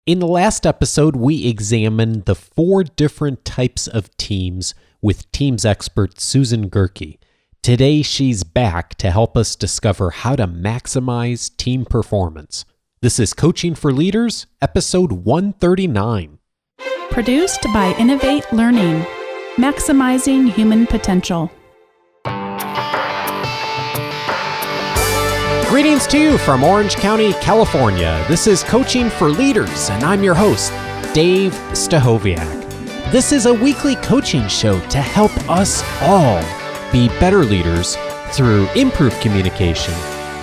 In the last episode, we examined the 4 different types of teams with teams expert Susan Gerke. Today, she's back to help us discover how to maximize team performance. This is Coaching for Leaders, episode 139. Produced by Innovate Learning, maximizing human potential. Greetings to you from Orange County, California. This is Coaching for Leaders, and I'm your host, Dave Stachowiak. This is a weekly coaching show to help us all be better leaders through improved communication,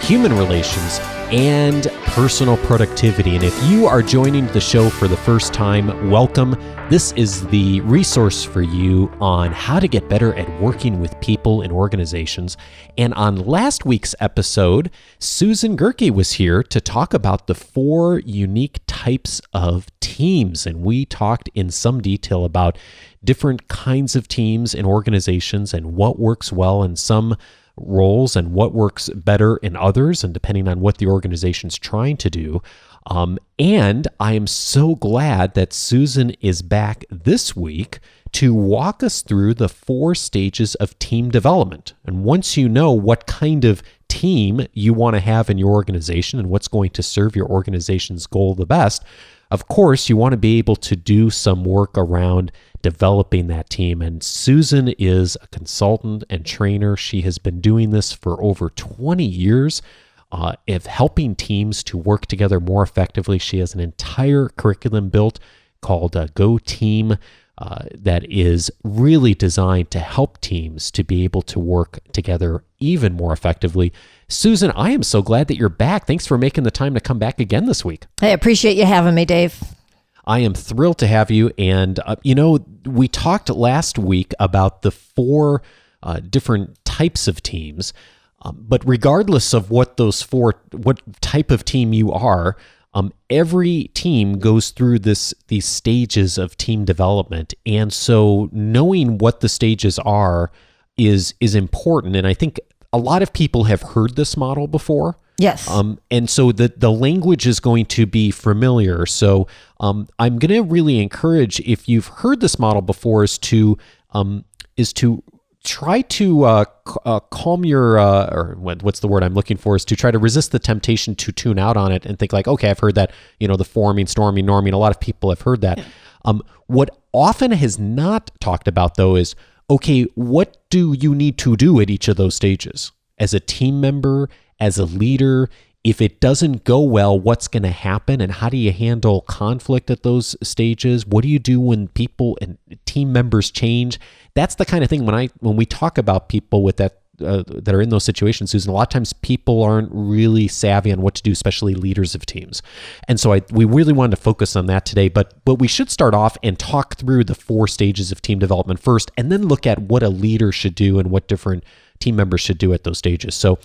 human relations, and personal productivity. And if you are joining the show for the first time, welcome. This is the resource for you on how to get better at working with people and organizations. And on last week's episode, Susan Gerke was here to talk about the 4 unique types of teams. And we talked in some detail about different kinds of teams and organizations and what works well in some roles and what works better in others, and depending on what the organization's trying to do. And I am so glad that Susan is back this week to walk us through the 4 stages of team development. And once you know what kind of team you want to have in your organization and what's going to serve your organization's goal the best, of course, you want to be able to do some work around developing that team. And Susan is a consultant and trainer. She has been doing this for over 20 years of helping teams to work together more effectively. She has an entire curriculum built called Go Team that is really designed to help teams to be able to work together even more effectively. Susan, I am so glad that you're back. Thanks for making the time to come back again this week. I appreciate you having me, Dave. I am thrilled to have you. And, we talked last week about the 4 different types of teams. But regardless of what type of team you are, every team goes through these stages of team development. And so knowing what the stages are is important. And I think a lot of people have heard this model before. Yes. And so the language is going to be familiar. So I'm going to really encourage, if you've heard this model before, is to try to calm your, or what's the word I'm looking for, is to try to resist the temptation to tune out on it and think like, okay, I've heard that, the forming, storming, norming. A lot of people have heard that. What often has not talked about, though, is, okay, what do you need to do at each of those stages? As a team member, as a leader, if it doesn't go well, what's going to happen, and how do you handle conflict at those stages? What do you do when people and team members change? That's the kind of thing when we talk about people with that are in those situations, Susan, a lot of times people aren't really savvy on what to do, especially leaders of teams. And so we really wanted to focus on that today, but we should start off and talk through the 4 stages of team development first, and then look at what a leader should do and what different team members should do at those stages. So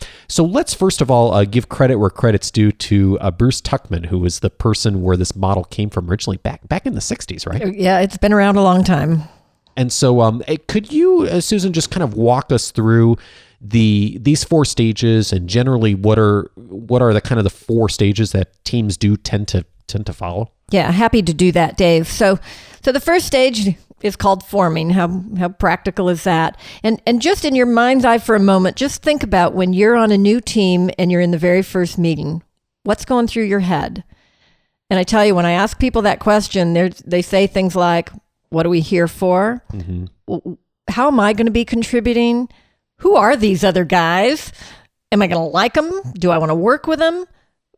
let's first of all give credit where credit's due to Bruce Tuckman, who was the person where this model came from originally back in the 60s, right? Yeah, it's been around a long time. And so could you, Susan, just kind of walk us through these 4 stages, and generally what are the kind of the 4 stages that teams do tend to follow? Yeah, happy to do that, Dave. So the first stage is called forming. How practical is that? And just in your mind's eye for a moment, just think about when you're on a new team and you're in the very first meeting, what's going through your head? And I tell you, when I ask people that question, they say things like, what are we here for? Mm-hmm. How am I going to be contributing? Who are these other guys? Am I going to like them? Do I want to work with them?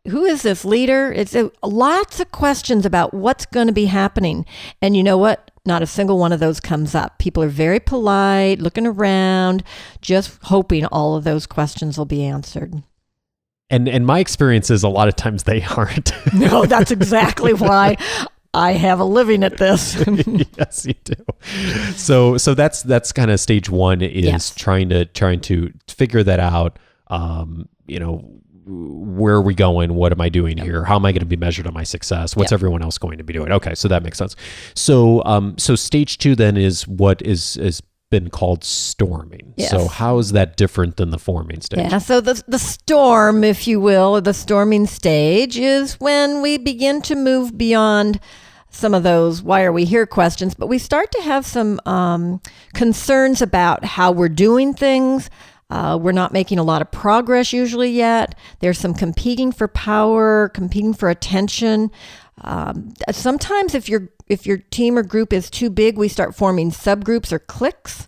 Who is this leader? It's lots of questions about what's going to be happening. And you know what? Not a single one of those comes up. People are very polite, looking around, just hoping all of those questions will be answered. And my experience is a lot of times they aren't. No, that's exactly why I have a living at this. Yes, you do. So that's kind of stage 1 is yes. trying to figure that out. Where are we going? What am I doing here? How am I going to be measured on my success? What's everyone else going to be doing? Okay, so that makes sense. So stage 2 then is what is been called storming. Yes. So how is that different than the forming stage? Yeah, so the storm, if you will, or the storming stage is when we begin to move beyond some of those why are we here questions, but we start to have some concerns about how we're doing things. We're not making a lot of progress usually yet. There's some competing for power, competing for attention. Sometimes if your team or group is too big, we start forming subgroups or cliques.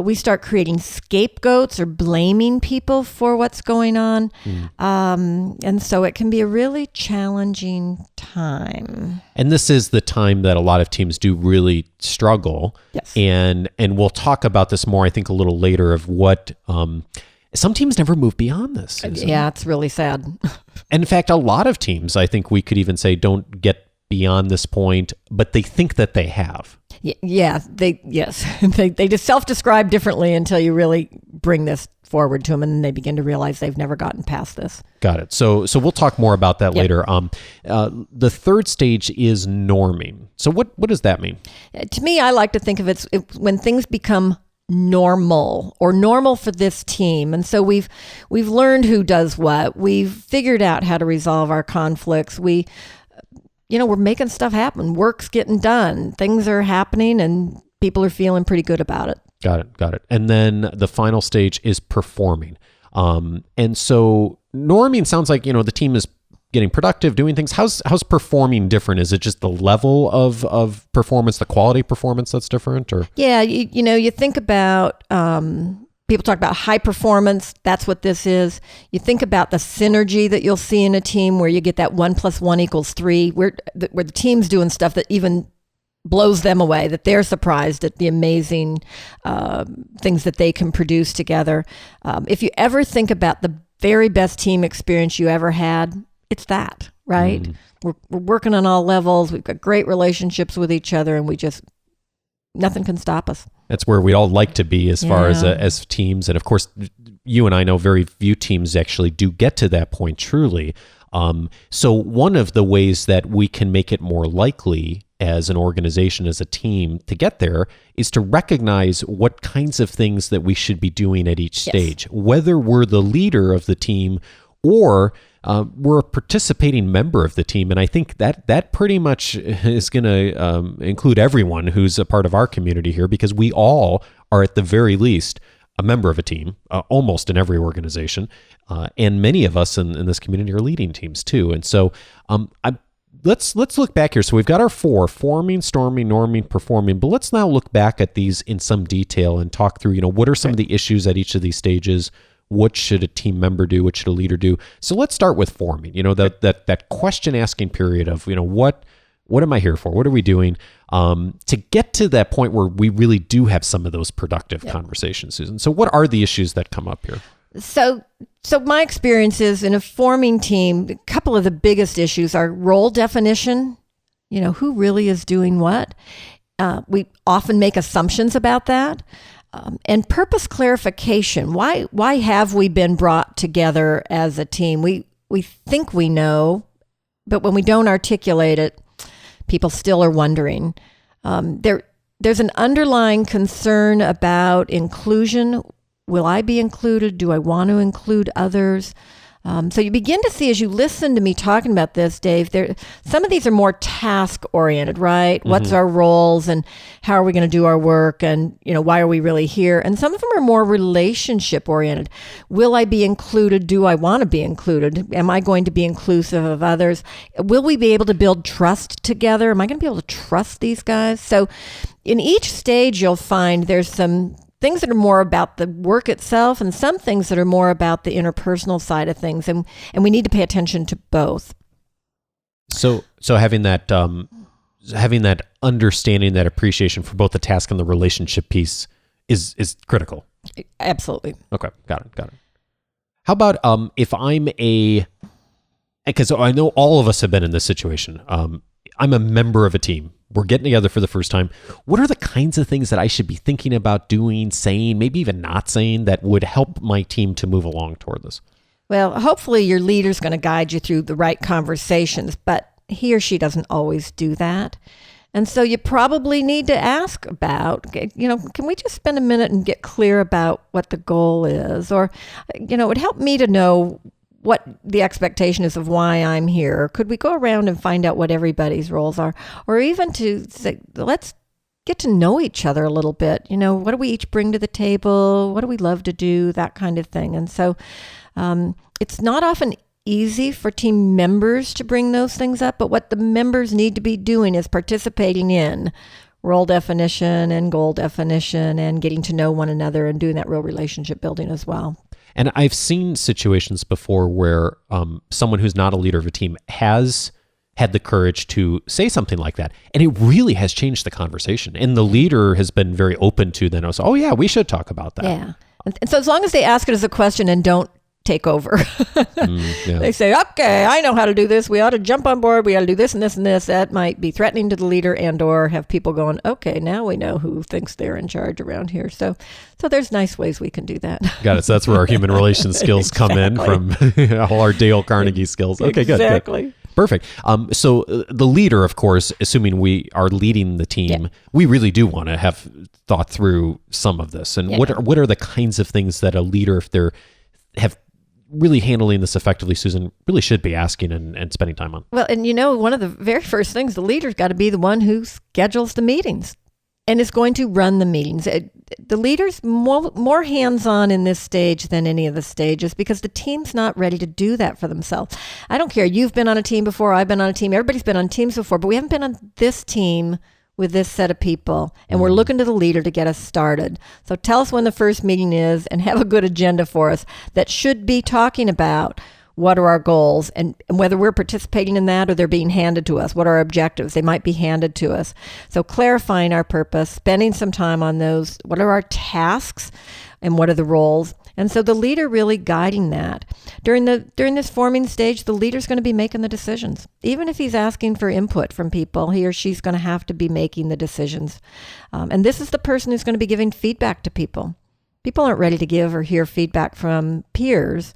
We start creating scapegoats or blaming people for what's going on. And so it can be a really challenging time. And this is the time that a lot of teams do really struggle. Yes. And we'll talk about this more, I think, a little later of what some teams never move beyond this. Susan. Yeah, it's really sad. And in fact, a lot of teams, I think we could even say, don't get beyond this point, but they think that they have. Yeah, they just self-describe differently until you really bring this forward to them, and then they begin to realize they've never gotten past this. Got it. So we'll talk more about that later. The third stage is norming. So what does that mean? To me, I like to think of it when things become normal for this team. And so we've learned who does what. We've figured out how to resolve our conflicts. We're making stuff happen. Work's getting done. Things are happening and people are feeling pretty good about it. Got it. And then the final stage is performing. And so norming sounds like, the team is getting productive, doing things. How's performing different? Is it just the level of performance, the quality of performance that's different? Or yeah, you think about people talk about high performance. That's what this is. You think about the synergy that you'll see in a team where you get that 1 + 1 = 3, where the team's doing stuff that even blows them away, that they're surprised at the amazing things that they can produce together. If you ever think about the very best team experience you ever had, it's that, right? We're working on all levels. We've got great relationships with each other, and nothing can stop us. That's where we all like to be as far as teams. And of course, you and I know very few teams actually do get to that point truly. So one of the ways that we can make it more likely as an organization, as a team to get there is to recognize what kinds of things that we should be doing at each stage, whether we're the leader of the team or we're a participating member of the team. And I think that pretty much is going to include everyone who's a part of our community here, because we all are at the very least a member of a team, almost in every organization. And many of us in this community are leading teams too. And so let's look back here. So we've got our 4: forming, storming, norming, performing. But let's now look back at these in some detail and talk through, what are some of the issues at each of these stages? What should a team member do? What should a leader do? So let's start with forming, that question asking period of, what am I here for? What are we doing? To get to that point where we really do have some of those productive conversations, Susan. So what are the issues that come up here? So my experience is in a forming team, a couple of the biggest issues are role definition. Who really is doing what? We often make assumptions about that. And purpose clarification. Why have we been brought together as a team? We think we know, but when we don't articulate it, people still are wondering. There's an underlying concern about inclusion. Will I be included? Do I want to include others? So you begin to see as you listen to me talking about this, Dave, some of these are more task oriented, right? Mm-hmm. What's our roles and how are we going to do our work and, why are we really here? And some of them are more relationship oriented. Will I be included? Do I want to be included? Am I going to be inclusive of others? Will we be able to build trust together? Am I going to be able to trust these guys? So in each stage, you'll find there's some things that are more about the work itself and some things that are more about the interpersonal side of things. And we need to pay attention to both. So having that understanding, that appreciation for both the task and the relationship piece is critical. Absolutely. Okay. Got it. How about if because I know all of us have been in this situation. I'm a member of a team. We're getting together for the first time. What are the kinds of things that I should be thinking about doing, saying, maybe even not saying, that would help my team to move along toward this? Well, hopefully your leader's going to guide you through the right conversations, but he or she doesn't always do that. And so you probably need to ask about, can we just spend a minute and get clear about what the goal is? Or, it would help me to know what the expectation is of why I'm here. Or could we go around and find out what everybody's roles are? Or even to say, let's get to know each other a little bit. What do we each bring to the table? What do we love to do? That kind of thing. And so it's not often easy for team members to bring those things up, but what the members need to be doing is participating in role definition and goal definition and getting to know one another and doing that real relationship building as well. And I've seen situations before where someone who's not a leader of a team has had the courage to say something like that, and it really has changed the conversation. And the leader has been very open to then, oh yeah, we should talk about that. Yeah. And so as long as they ask it as a question and don't take over. They say, okay, I know how to do this. We ought to jump on board. We ought to do this and this and this. That might be threatening to the leader and or have people going, okay, now we know who thinks they're in charge around here. So there's nice ways we can do that. Got it. So that's where our human relations skills come in from all our Dale Carnegie skills. Okay, exactly. Good. Perfect. So the leader, of course, assuming we are leading the team, we really do want to have thought through some of this. And what are the kinds of things that a leader, if they're have really handling this effectively, Susan, really should be asking and spending time on? Well, and one of the very first things, the leader's got to be the one who schedules the meetings and is going to run the meetings. The leader's more hands-on in this stage than any of the stages because the team's not ready to do that for themselves. I don't care. You've been on a team before. I've been on a team. Everybody's been on teams before, but we haven't been on this team with this set of people, and we're looking to the leader to get us started. So tell us when the first meeting is and have a good agenda for us that should be talking about what are our goals and whether we're participating in that or they're being handed to us. What are our objectives? They might be handed to us. So clarifying our purpose, spending some time on those. What are our tasks and what are the roles? And so the leader really guiding that. During this forming stage, the leader's going to be making the decisions. Even if he's asking for input from people, he or she's going to have to be making the decisions. And this is the person who's going to be giving feedback to people. People aren't ready to give or hear feedback from peers.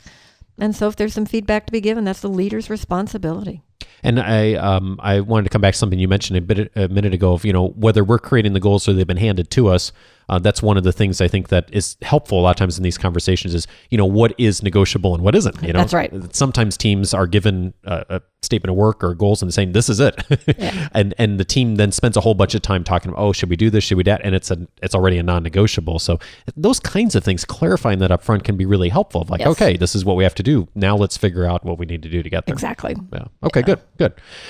And so if there's some feedback to be given, that's the leader's responsibility. And I wanted to come back to something you mentioned a minute ago of, whether we're creating the goals or they've been handed to us. That's one of the things I think that is helpful a lot of times in these conversations is, what is negotiable and what isn't. That's right. Sometimes teams are given a statement of work or goals and saying, this is it. Yeah. and the team then spends a whole bunch of time talking about, should we do this? Should we do that? And it's already a non-negotiable. So those kinds of things, clarifying that up front can be really helpful. Of like, okay, this is what we have to do. Now let's figure out what we need to do to get there. Exactly. Yeah. Okay, good.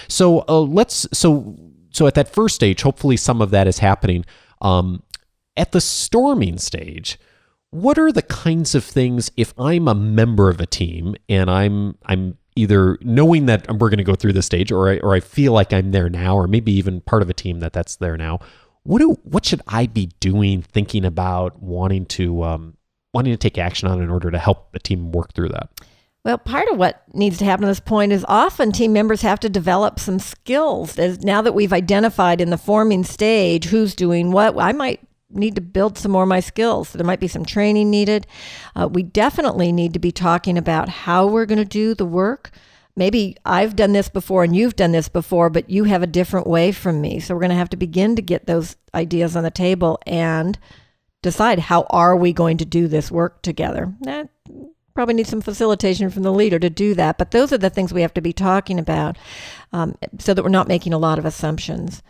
So so at that first stage, hopefully some of that is happening. At the storming stage, what are the kinds of things if I'm a member of a team and I'm either knowing that we're going to go through this stage or I feel like I'm there now, or maybe even part of a team that's there now, what should I be doing, thinking about, wanting to take action on in order to help a team work through that? Well, part of what needs to happen at this point is often team members have to develop some skills. Now that we've identified in the forming stage who's doing what, I might need to build some more of my skills. So there might be some training needed. We definitely need to be talking about how we're going to do the work. Maybe I've done this before and you've done this before, but you have a different way from me. So we're going to have to begin to get those ideas on the table and decide how are we going to do this work together. That probably need some facilitation from the leader to do that. But those are the things we have to be talking about so that we're not making a lot of assumptions.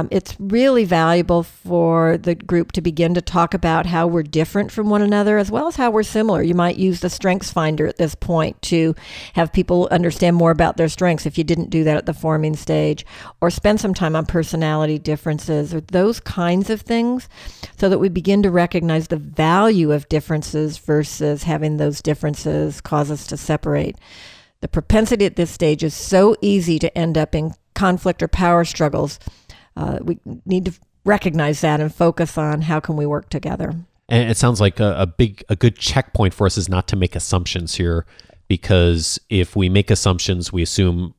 It's really valuable for the group to begin to talk about how we're different from one another as well as how we're similar. You might use the Strengths Finder at this point to have people understand more about their strengths if you didn't do that at the forming stage, or spend some time on personality differences or those kinds of things so that we begin to recognize the value of differences versus having those differences cause us to separate. The propensity at this stage is so easy to end up in conflict or power struggles. We need to recognize that and focus on how can we work together. And it sounds like a good checkpoint for us is not to make assumptions here, because if we make assumptions, we assume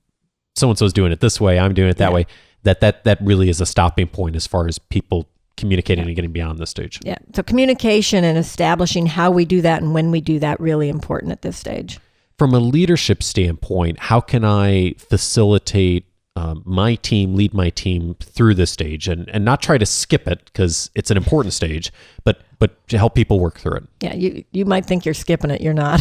so-and-so's doing it this way, I'm doing it that way, that really is a stopping point as far as people communicating and getting beyond this stage. Yeah. So communication and establishing how we do that and when we do that, really important at this stage. From a leadership standpoint, how can I facilitate lead my team through this stage, and not try to skip it because it's an important stage, but to help people work through it. Yeah, you might think you're skipping it. You're not.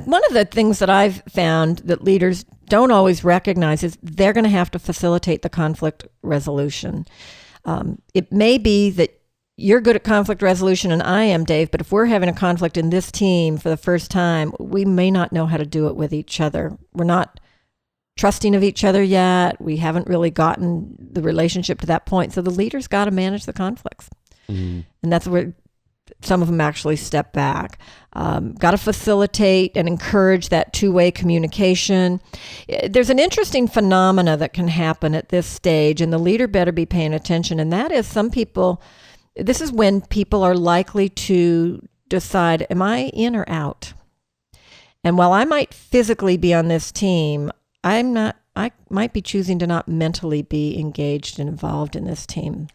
One of the things that I've found that leaders don't always recognize is they're going to have to facilitate the conflict resolution. It may be that you're good at conflict resolution and I am, Dave, but if we're having a conflict in this team for the first time, we may not know how to do it with each other. We're not trusting of each other yet. We haven't really gotten the relationship to that point. So the leader's got to manage the conflicts. And that's where some of them actually step back. Got to facilitate and encourage that two-way communication. There's an interesting phenomena that can happen at this stage, and the leader better be paying attention. And that is this is when people are likely to decide, am I in or out? And while I might physically be on this team, I might be choosing to not mentally be engaged and involved in this team.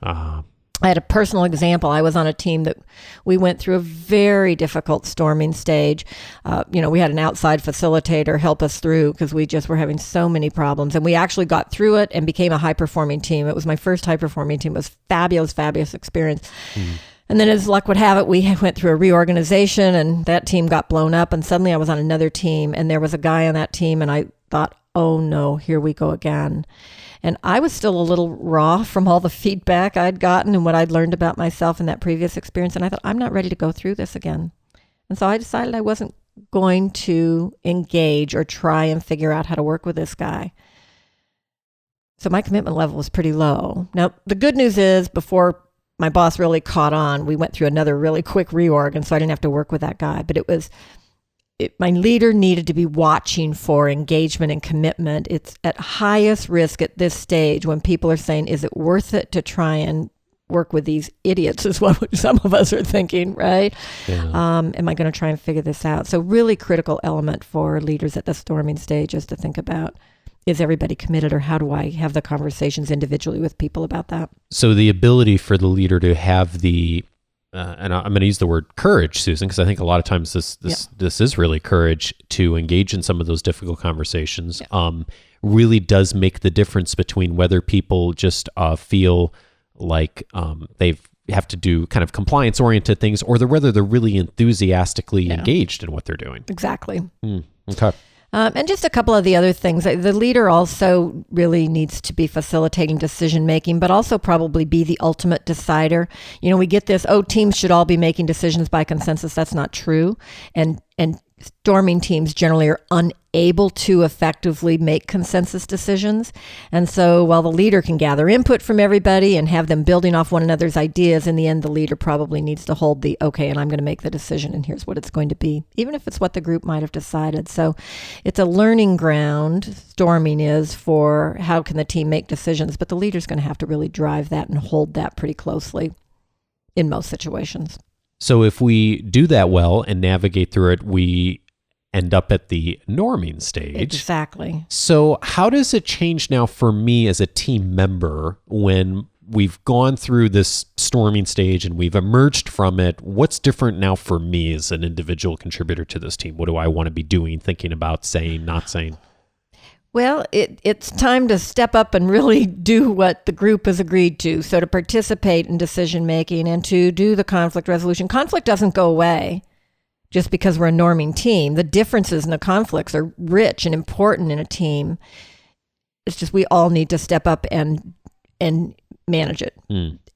I had a personal example. I was on a team that we went through a very difficult storming stage. We had an outside facilitator help us through because we just were having so many problems. And we actually got through it and became a high-performing team. It was my first high-performing team. It was fabulous experience. And then as luck would have it, we went through a reorganization and that team got blown up. And suddenly I was on another team and there was a guy on that team and I thought, oh no, here we go again. And I was still a little raw from all the feedback I'd gotten and what I'd learned about myself in that previous experience. And I thought, I'm not ready to go through this again. And so I decided I wasn't going to engage or try and figure out how to work with this guy. So my commitment level was pretty low. Now, the good news is before my boss really caught on, we went through another really quick reorg. And so I didn't have to work with that guy. But my leader needed to be watching for engagement and commitment. It's at highest risk at this stage when people are saying, is it worth it to try and work with these idiots is what some of us are thinking, right? Yeah. Am I going to try and figure this out? So really critical element for leaders at the storming stage is to think about, is everybody committed or how do I have the conversations individually with people about that? So the ability for the leader to have the and I'm going to use the word courage, Susan, because I think a lot of times this is really courage to engage in some of those difficult conversations. Really does make the difference between whether people just feel like they have to do kind of compliance-oriented things, or whether they're really enthusiastically engaged in what they're doing. Exactly. Okay. And just a couple of the other things. The leader also really needs to be facilitating decision-making, but also probably be the ultimate decider. We get this, teams should all be making decisions by consensus. That's not true. And storming teams generally are unable to effectively make consensus decisions. And so while the leader can gather input from everybody and have them building off one another's ideas, in the end, the leader probably needs to hold and I'm going to make the decision and here's what it's going to be, even if it's what the group might have decided. So it's a learning ground, storming is, for how can the team make decisions, but the leader's going to have to really drive that and hold that pretty closely in most situations. So if we do that well and navigate through it, we end up at the norming stage. Exactly. So how does it change now for me as a team member when we've gone through this storming stage and we've emerged from it? What's different now for me as an individual contributor to this team? What do I want to be doing, thinking about, saying, not saying? Well, it's time to step up and really do what the group has agreed to. So to participate in decision making and to do the conflict resolution. Conflict doesn't go away just because we're a norming team. The differences in the conflicts are rich and important in a team. It's just we all need to step up and manage it.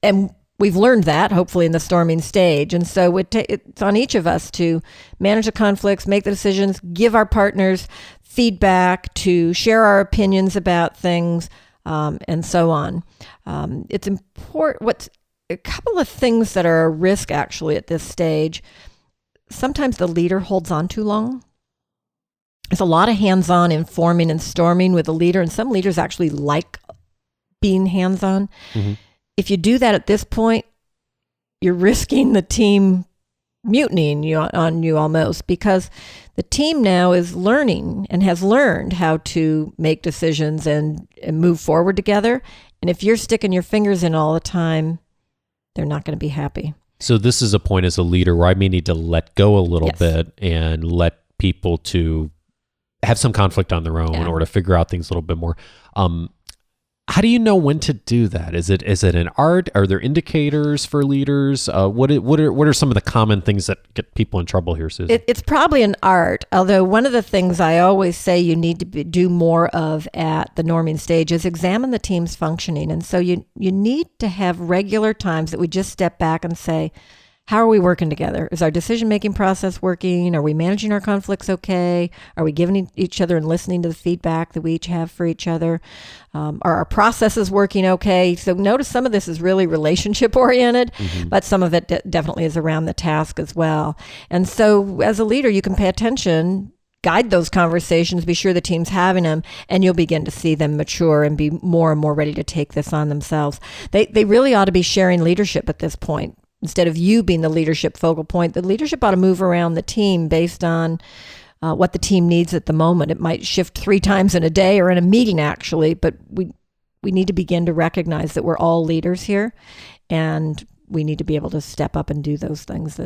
And we've learned that, hopefully, in the storming stage. And so it's on each of us to manage the conflicts, make the decisions, give our partners feedback, to share our opinions about things, and so on. It's important. A couple of things that are a risk, actually, at this stage. Sometimes the leader holds on too long. There's a lot of hands-on informing and storming with the leader, and some leaders actually like being hands-on. Mm-hmm. If you do that at this point, you're risking the team mutinying on you almost, because the team now is learning and has learned how to make decisions and move forward together. And if you're sticking your fingers in all the time, they're not going to be happy. So this is a point as a leader where I may need to let go a little bit and let people to have some conflict on their own or to figure out things a little bit more. How do you know when to do that? Is it an art? Are there indicators for leaders? What are some of the common things that get people in trouble here, Susan? It's probably an art, although one of the things I always say you need to do more of at the norming stage is examine the team's functioning. And so you need to have regular times that we just step back and say, how are we working together? Is our decision-making process working? Are we managing our conflicts okay? Are we giving each other and listening to the feedback that we each have for each other? Are our processes working okay? So notice some of this is really relationship-oriented, but some of it definitely is around the task as well. And so as a leader, you can pay attention, guide those conversations, be sure the team's having them, and you'll begin to see them mature and be more and more ready to take this on themselves. They really ought to be sharing leadership at this point. Instead of you being the leadership focal point, the leadership ought to move around the team based on what the team needs at the moment. It might shift 3 times in a day or in a meeting, actually, but we need to begin to recognize that we're all leaders here, and we need to be able to step up and do those things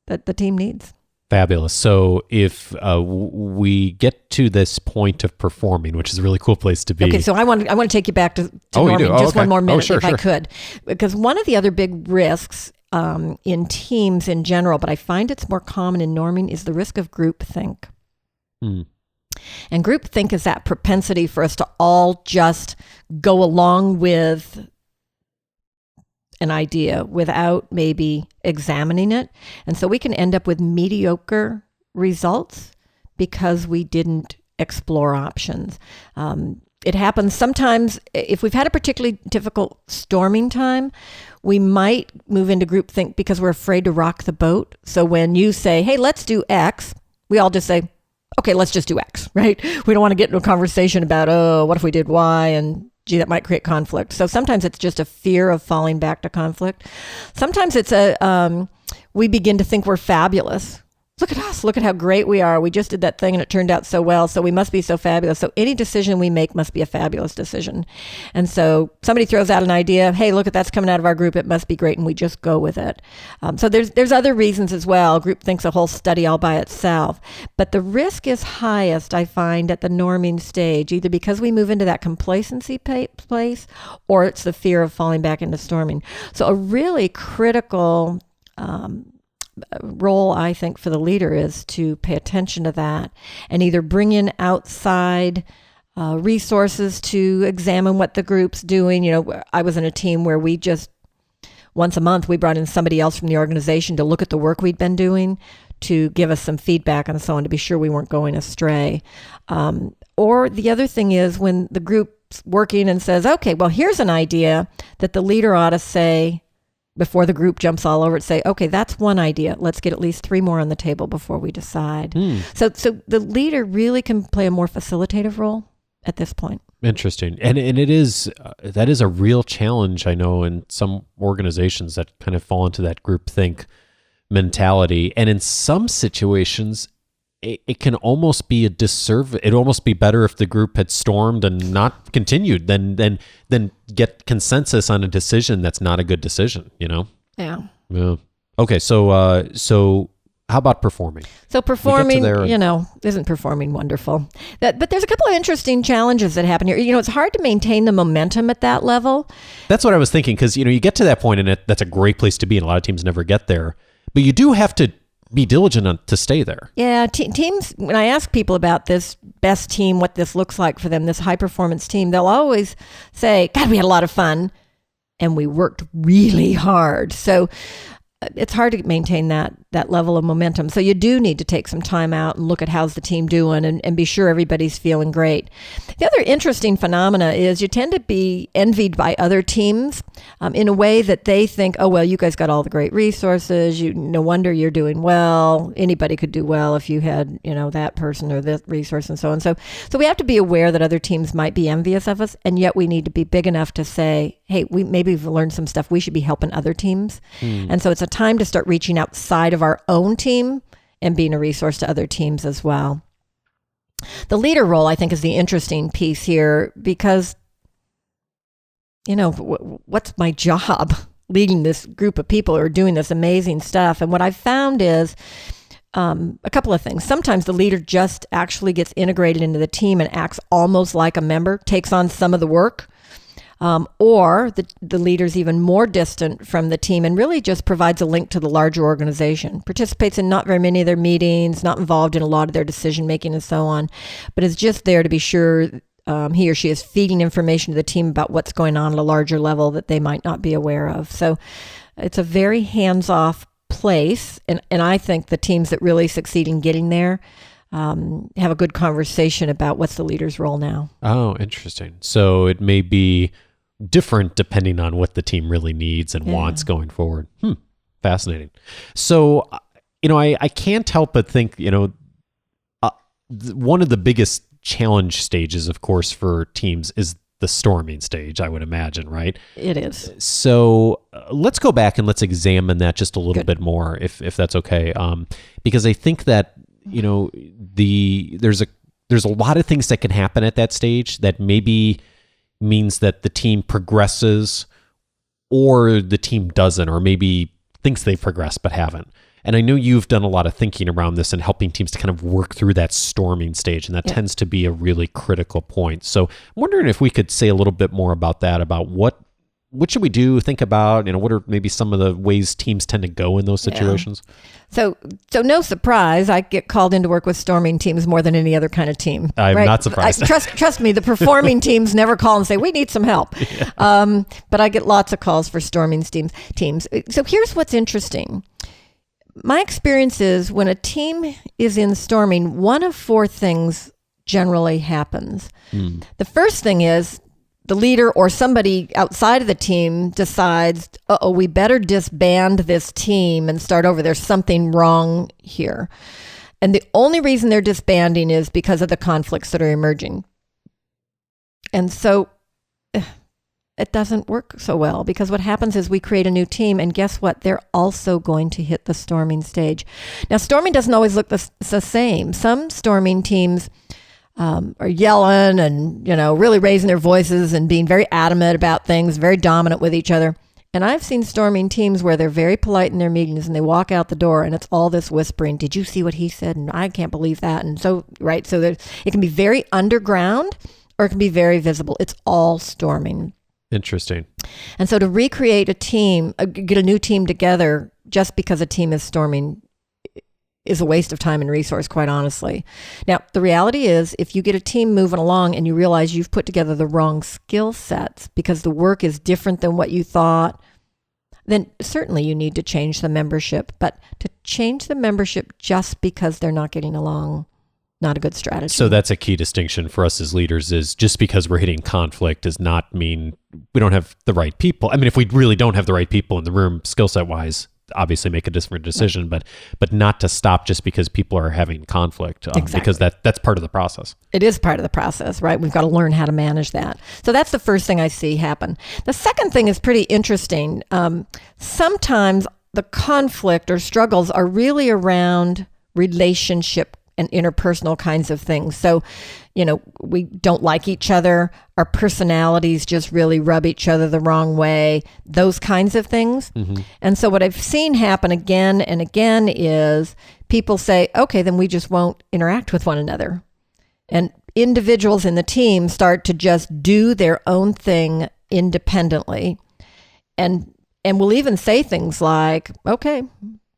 that the team needs. Fabulous. So if we get to this point of performing, which is a really cool place to be. Okay, so I want to take you back to norming just one more minute if I could. Because one of the other big risks in teams in general, but I find it's more common in norming, is the risk of groupthink. And groupthink is that propensity for us to all just go along with an idea without maybe examining it. And so we can end up with mediocre results because we didn't explore options. It happens sometimes if we've had a particularly difficult storming time, we might move into groupthink because we're afraid to rock the boat. So when you say, hey, let's do X, we all just say, okay, let's just do X, right? We don't want to get into a conversation about, oh, what if we did Y? And gee, that might create conflict. So sometimes it's just a fear of falling back to conflict. Sometimes it's we begin to think we're fabulous. Look at us. Look at how great we are. We just did that thing and it turned out so well. So we must be so fabulous. So any decision we make must be a fabulous decision. And so somebody throws out an idea. Hey, look at that's coming out of our group. It must be great. And we just go with it. So there's other reasons as well. Groupthink's a whole study all by itself. But the risk is highest, I find, at the norming stage, either because we move into that complacency place or it's the fear of falling back into storming. So a really critical role, I think, for the leader is to pay attention to that and either bring in outside resources to examine what the group's doing. You know, I was in a team where we just once a month we brought in somebody else from the organization to look at the work we'd been doing, to give us some feedback and so on, to be sure we weren't going astray. Or the other thing is when the group's working and says, okay, well, here's an idea, that the leader ought to say, before the group jumps all over it, say, okay, that's one idea. Let's get at least 3 more on the table before we decide. So the leader really can play a more facilitative role at this point. Interesting. And it is, that is a real challenge, I know, in some organizations that kind of fall into that groupthink mentality. And in some situations, it can almost be a disservice. It'd almost be better if the group had stormed and not continued than get consensus on a decision that's not a good decision, you know? Yeah. Okay, so how about performing? So performing, isn't performing wonderful? But there's a couple of interesting challenges that happen here. You know, it's hard to maintain the momentum at that level. That's what I was thinking, because, you get to that point and that's a great place to be, and a lot of teams never get there. But you do have to be diligent to stay there. Yeah, teams, when I ask people about this best team, what this looks like for them, this high-performance team, they'll always say, God, we had a lot of fun, and we worked really hard. So it's hard to maintain that level of momentum. So you do need to take some time out and look at how's the team doing and be sure everybody's feeling great. The other interesting phenomena is you tend to be envied by other teams in a way that they think, oh, well, you guys got all the great resources. No wonder you're doing well. Anybody could do well if you had, that person or this resource and so on. So we have to be aware that other teams might be envious of us, and yet we need to be big enough to say, hey, we've learned some stuff. We should be helping other teams. And so it's a time to start reaching outside of our own team and being a resource to other teams as well. The leader role, I think, is the interesting piece here because, what's my job leading this group of people who are doing this amazing stuff? And what I've found is a couple of things. Sometimes the leader just actually gets integrated into the team and acts almost like a member, takes on some of the work. Or the leader's even more distant from the team and really just provides a link to the larger organization, participates in not very many of their meetings, not involved in a lot of their decision making and so on, but is just there to be sure he or she is feeding information to the team about what's going on at a larger level that they might not be aware of. So it's a very hands-off place, and I think the teams that really succeed in getting there have a good conversation about what's the leader's role now. Oh, interesting. So it may be different depending on what the team really needs and wants going forward. Fascinating. So, I can't help but think, one of the biggest challenge stages, of course, for teams is the storming stage, I would imagine, right? It is. So let's go back and let's examine that just a little bit more, if that's okay. Because I think that, there's a lot of things that can happen at that stage that maybe means that the team progresses or the team doesn't, or maybe thinks they've progressed but haven't. And I know you've done a lot of thinking around this and helping teams to kind of work through that storming stage, and that tends to be a really critical point. So I'm wondering if we could say a little bit more about that, about what should we do, think about, what are maybe some of the ways teams tend to go in those situations? So no surprise, I get called in to work with storming teams more than any other kind of team. I'm not surprised. Trust me, the performing teams never call and say, we need some help. Yeah. But I get lots of calls for storming teams. So here's what's interesting. My experience is when a team is in storming, one of four things generally happens. The first thing is the leader or somebody outside of the team decides, we better disband this team and start over. There's something wrong here. And the only reason they're disbanding is because of the conflicts that are emerging. And so it doesn't work so well, because what happens is we create a new team, and guess what? They're also going to hit the storming stage. Now, storming doesn't always look the same. Some storming teams are yelling and, really raising their voices and being very adamant about things, very dominant with each other. And I've seen storming teams where they're very polite in their meetings and they walk out the door and it's all this whispering. Did you see what he said? And I can't believe that. And so, right. So it can be very underground or it can be very visible. It's all storming. Interesting. And so to recreate a team, get a new team together just because a team is storming is a waste of time and resource, quite honestly. Now, the reality is, if you get a team moving along and you realize you've put together the wrong skill sets because the work is different than what you thought, then certainly you need to change the membership. But to change the membership just because they're not getting along, not a good strategy. So that's a key distinction for us as leaders, is just because we're hitting conflict does not mean we don't have the right people. I mean, if we really don't have the right people in the room, skill set wise, obviously make a different decision, but not to stop just because people are having conflict, because that's part of the process. It is part of the process, right? We've got to learn how to manage that. So that's the first thing I see happen. The second thing is pretty interesting. Sometimes the conflict or struggles are really around relationship and interpersonal kinds of things. So, we don't like each other. Our personalities just really rub each other the wrong way, those kinds of things. Mm-hmm. And so what I've seen happen again and again is people say, okay, then we just won't interact with one another. And individuals in the team start to just do their own thing independently. And we'll even say things like, okay,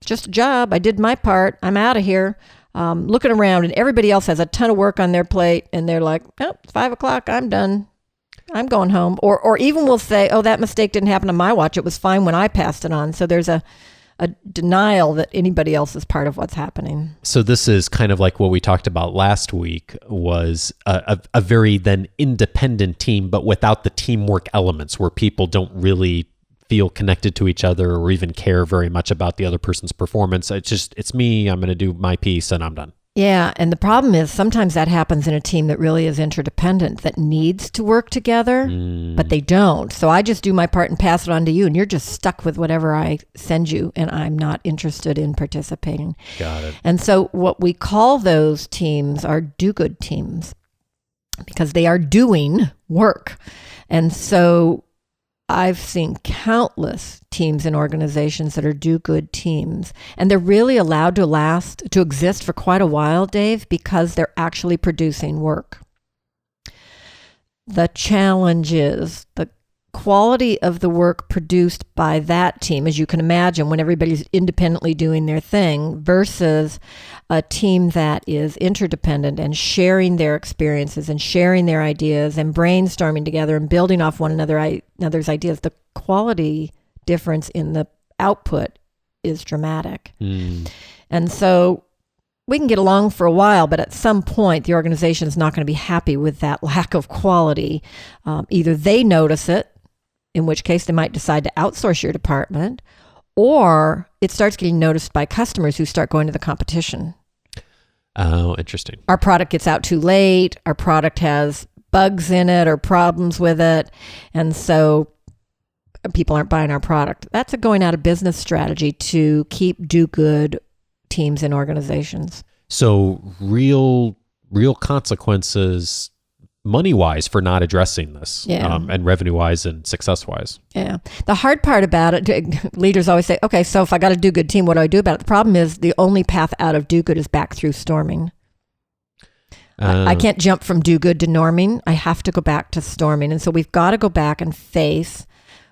it's just a job. I did my part. I'm out of here. Looking around and everybody else has a ton of work on their plate and they're like, oh, it's 5:00. I'm done. I'm going home. Or even we'll say, oh, that mistake didn't happen on my watch. It was fine when I passed it on. So there's a denial that anybody else is part of what's happening. So this is kind of like what we talked about last week, was a very then independent team, but without the teamwork elements where people don't really feel connected to each other or even care very much about the other person's performance. It's me, I'm going to do my piece and I'm done. Yeah. And the problem is sometimes that happens in a team that really is interdependent, that needs to work together, but they don't. So I just do my part and pass it on to you. And you're just stuck with whatever I send you. And I'm not interested in participating. Got it. And so what we call those teams are do-good teams because they are doing work. And so I've seen countless teams and organizations that are do-good teams, and they're really allowed to exist for quite a while, Dave, because they're actually producing work. The challenge is the quality of the work produced by that team, as you can imagine, when everybody's independently doing their thing, versus a team that is interdependent and sharing their experiences and sharing their ideas and brainstorming together and building off one another's ideas. The quality difference in the output is dramatic. And so we can get along for a while, but at some point, the organization is not going to be happy with that lack of quality. Either they notice it, in which case they might decide to outsource your department, or it starts getting noticed by customers who start going to the competition. Oh, interesting. Our product gets out too late. Our product has bugs in it or problems with it. And so people aren't buying our product. That's a going out of business strategy to keep do-good teams and organizations. So real consequences money-wise for not addressing this, and revenue-wise and success-wise. Yeah. The hard part about it, leaders always say, okay, so if I got a do-good team, what do I do about it? The problem is the only path out of do-good is back through storming. I can't jump from do-good to norming. I have to go back to storming. And so we've got to go back and face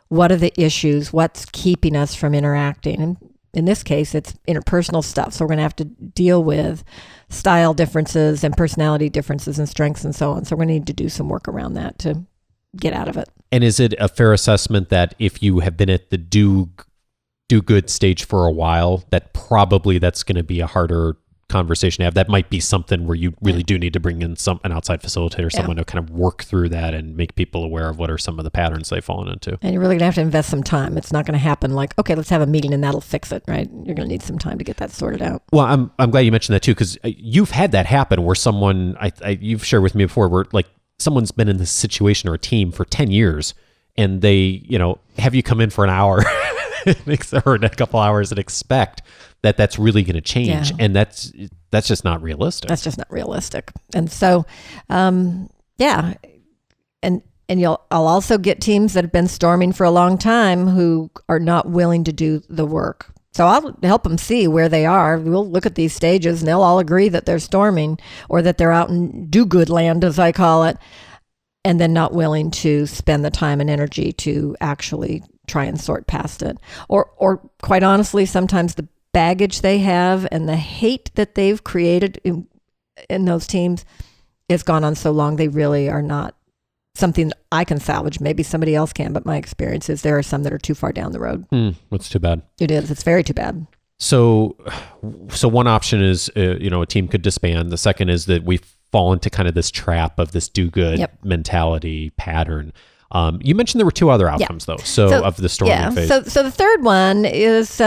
what are the issues, what's keeping us from interacting. And in this case, it's interpersonal stuff. So we're going to have to deal with style differences and personality differences and strengths and so on. So we're going to need to do some work around that to get out of it. And is it a fair assessment that if you have been at the do good stage for a while, that probably that's going to be a harder conversation to have? That might be something where you really do need to bring in an outside facilitator, someone to kind of work through that and make people aware of what are some of the patterns they've fallen into. And you're really going to have to invest some time. It's not going to happen like, okay, let's have a meeting and that'll fix it, right? You're going to need some time to get that sorted out. Well, I'm glad you mentioned that too, because you've had that happen where someone, you've shared with me before, where like someone's been in this situation or a team for 10 years and they, have you come in for an hour or a couple hours and expect that that's really going to change. And that's just not realistic. That's just not realistic. And so, And I'll also get teams that have been storming for a long time who are not willing to do the work. So I'll help them see where they are. We'll look at these stages and they'll all agree that they're storming or that they're out in do-good land, as I call it, and then not willing to spend the time and energy to actually try and sort past it. Or quite honestly, sometimes the baggage they have and the hate that they've created in those teams has gone on so long they really are not something I can salvage. Maybe somebody else can, but my experience is there are some that are too far down the road. That's too bad. It is. It's very too bad. So one option is, a team could disband. The second is that we fall into kind of this trap of this do-good mentality pattern. You mentioned there were two other outcomes though. So of the storming phase. So the third one is,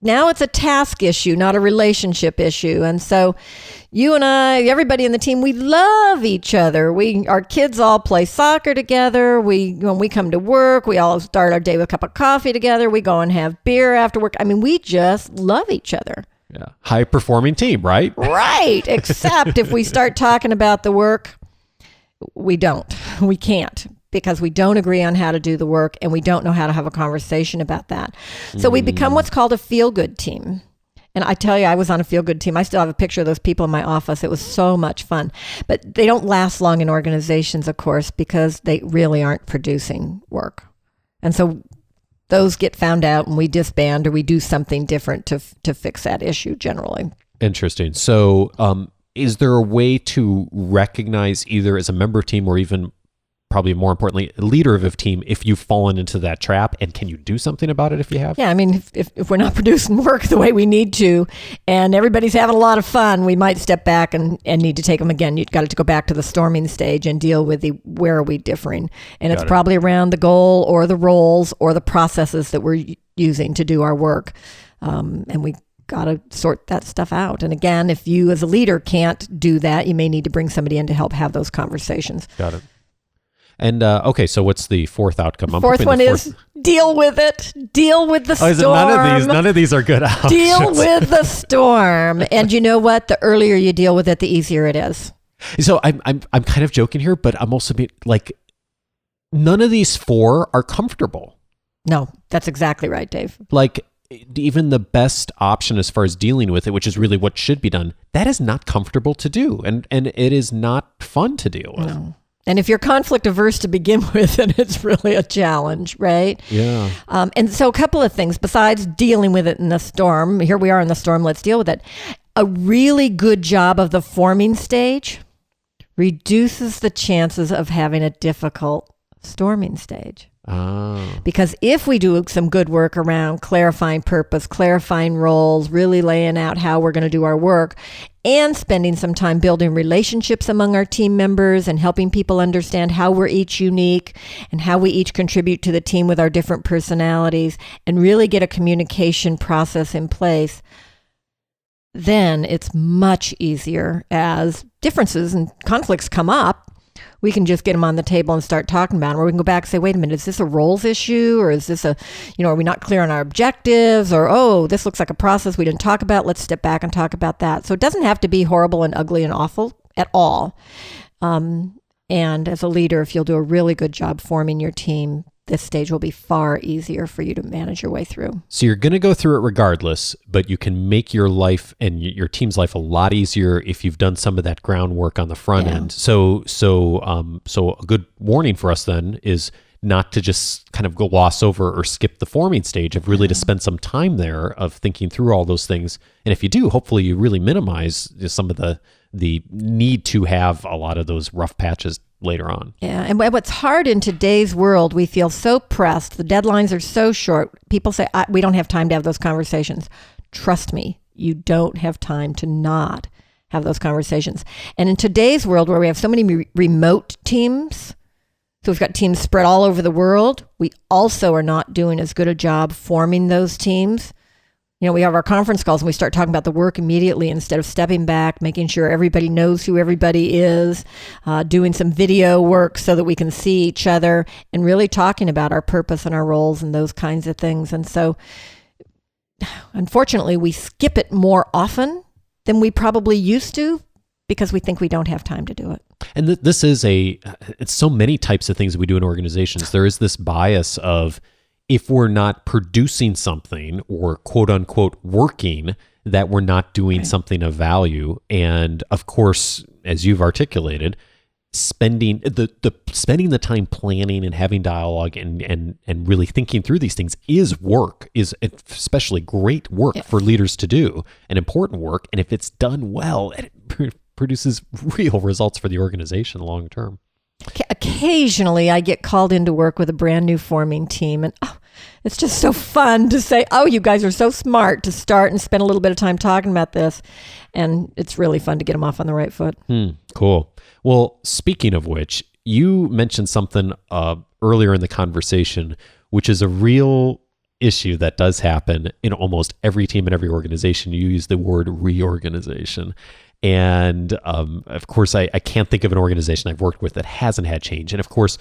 now it's a task issue, not a relationship issue. And so you and I, everybody in the team, we love each other. Our kids all play soccer together. When we come to work, we all start our day with a cup of coffee together. We go and have beer after work. I mean, we just love each other. Yeah. High performing team, right? Right. Except if we start talking about the work, we can't. Because we don't agree on how to do the work and we don't know how to have a conversation about that. So we become what's called a feel-good team. And I tell you, I was on a feel-good team. I still have a picture of those people in my office. It was so much fun. But they don't last long in organizations, of course, because they really aren't producing work. And so those get found out and we disband or we do something different to fix that issue generally. Interesting. So is there a way to recognize either as a member team or even probably more importantly, a leader of a team, if you've fallen into that trap, and can you do something about it if you have? Yeah, I mean, if we're not producing work the way we need to, and everybody's having a lot of fun, we might step back and need to take them again. You've got to go back to the storming stage and deal with where are we differing. And it's probably around the goal or the roles or the processes that we're using to do our work. And we got to sort that stuff out. And again, if you as a leader can't do that, you may need to bring somebody in to help have those conversations. Got it. And okay, so what's the fourth outcome? Fourth one is deal with it. Deal with the storm. None of these are good options. Deal with the storm. And you know what? The earlier you deal with it, the easier it is. So I'm kind of joking here, but I'm also being like, none of these four are comfortable. No, that's exactly right, Dave. Like, even the best option as far as dealing with it, which is really what should be done, that is not comfortable to do. And it is not fun to deal with. No. And if you're conflict averse to begin with, then it's really a challenge, right? Yeah. And so a couple of things besides dealing with it in the storm. Here we are in the storm. Let's deal with it. A really good job of the forming stage reduces the chances of having a difficult storming stage. Oh. Because if we do some good work around clarifying purpose, clarifying roles, really laying out how we're going to do our work, and spending some time building relationships among our team members and helping people understand how we're each unique and how we each contribute to the team with our different personalities, and really get a communication process in place, then it's much easier as differences and conflicts come up. We can just get them on the table and start talking about them. Or we can go back and say, wait a minute, is this a roles issue? Or is this are we not clear on our objectives? Or, oh, this looks like a process we didn't talk about. Let's step back and talk about that. So it doesn't have to be horrible and ugly and awful at all. And as a leader, if you'll do a really good job forming your team, this stage will be far easier for you to manage your way through. So you're going to go through it regardless, but you can make your life and your team's life a lot easier if you've done some of that groundwork on the front end. So a good warning for us then is not to just kind of gloss over or skip the forming stage, of really to spend some time there of thinking through all those things. And if you do, hopefully you really minimize some of the need to have a lot of those rough patches later on. Yeah, and what's hard in today's world, we feel so pressed. The deadlines are so short. People say, we don't have time to have those conversations. Trust me, you don't have time to not have those conversations. And in today's world where we have so many remote teams, so we've got teams spread all over the world, we also are not doing as good a job forming those teams. We have our conference calls and we start talking about the work immediately instead of stepping back, making sure everybody knows who everybody is, doing some video work so that we can see each other, and really talking about our purpose and our roles and those kinds of things. And so, unfortunately, we skip it more often than we probably used to because we think we don't have time to do it. And this is it's so many types of things that we do in organizations. There is this bias of, if we're not producing something or quote unquote working, that we're not doing something of value. And of course, as you've articulated, spending the time planning and having dialogue and really thinking through these things is work, is especially great work for leaders to do, and important work. And if it's done well, it produces real results for the organization long term. Occasionally, I get called into work with a brand new forming team, and it's just so fun to say, oh, you guys are so smart, to start and spend a little bit of time talking about this. And it's really fun to get them off on the right foot. Cool. Well, speaking of which, you mentioned something earlier in the conversation, which is a real issue that does happen in almost every team and every organization. You use the word reorganization. And of course, I can't think of an organization I've worked with that hasn't had change. And of course,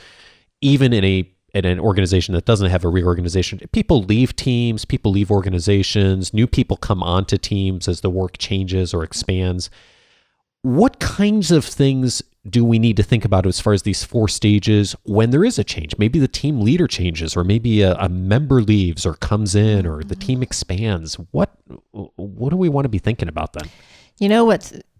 even in an organization that doesn't have a reorganization, people leave teams, people leave organizations, new people come onto teams as the work changes or expands. What kinds of things do we need to think about as far as these four stages when there is a change? Maybe the team leader changes, or maybe a member leaves or comes in, or the team expands. What do we want to be thinking about then?